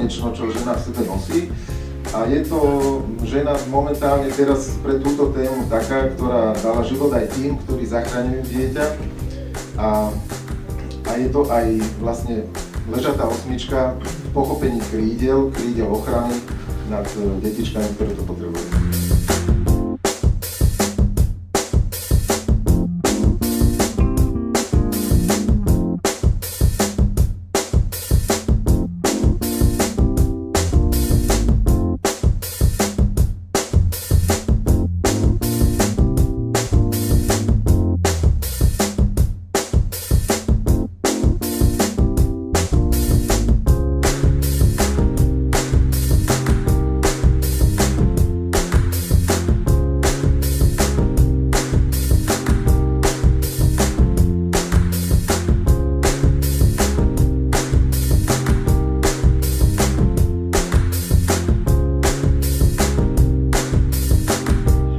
nekonečno, čo žena v sebe nosí. A je to žena momentálne teraz pre túto tému taká, ktorá dala život aj tým, ktorí zachraňujú dieťa. A je to aj vlastne ležatá osmička v pochopení krídel ochrany nad detičkami, ktoré to potrebujú.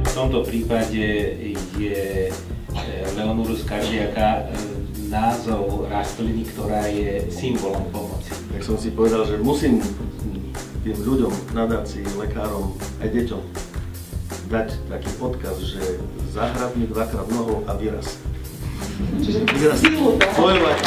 V tomto prípade je Leonurus cardiaca názov rastliny, ktorá je symbolom pomoci. Tak som si povedal, že musím tým ľuďom, nadácii, lekárom aj deťom dať taký odkaz, že zahrab mi dvakrát nohou a vyraz. Čiže silu to. Bojovať.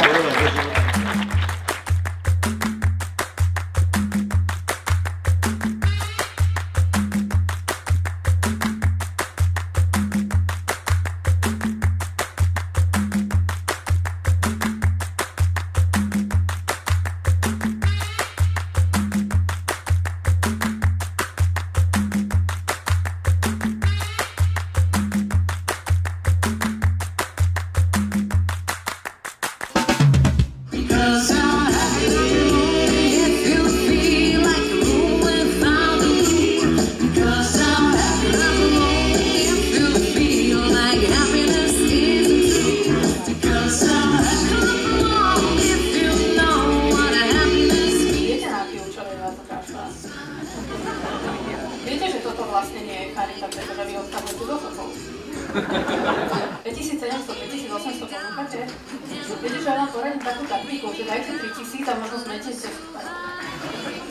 Viete, že toto vlastne nie je charita, pretože vy odkazujete do sokov. 2700, 2800 ponúkate? Viete, že ja vám poradím takú taktiku, že dajte 3000 a možno zmete ste super.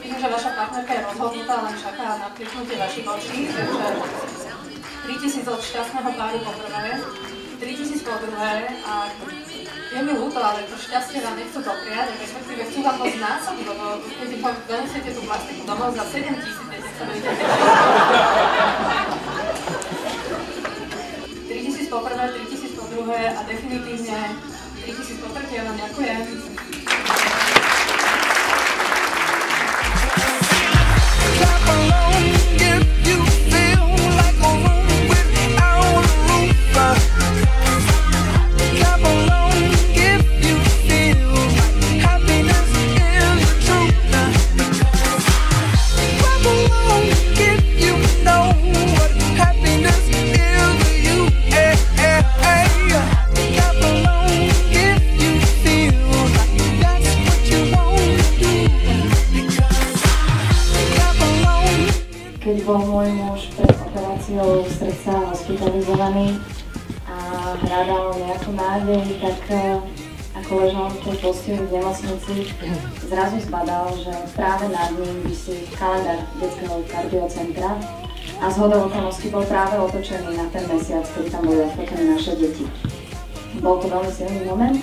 Vidím, že vaša partnerka je rozhodnutá, len čaká na kliknutie vašich očí, takže 3000 od šťastného páru po prvé, 3000 po druhé a je mi ľúto, ale to šťastie vám nechcú dopriať, respektíve chcú vám ho znásobiť, lebo keď donesiete tú plastiku domov za 7000, viete, sa budete 3000 po prvé, 3000 po druhé a definitívne 3000 po tretie, vám ďakujem. Keď bol môj muž pred operáciou srdca hospitalizovaný a hľadal nejakú nádej, tak ako ležal v tej posteli v nemocnici, zrazu zbadal, že práve nad ním visí kalendár detského kardiocentra a zhodou okolností bol práve otočený na ten mesiac, kedy tam boli odfotené naše deti. Bol to veľmi silný moment,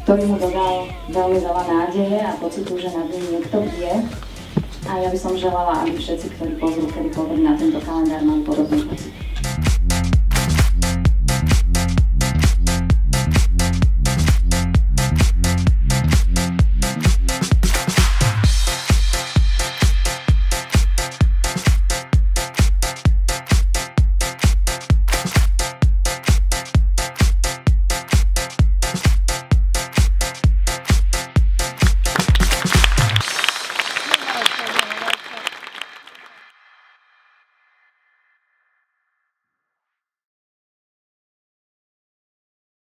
ktorý mu dodal veľmi veľa nádeje a pocitu, že nad ním niekto bdie. A ja by som želala, aby všetci, ktorí pozrú kedykoľvek na tento kalendár, mali podobný pocit.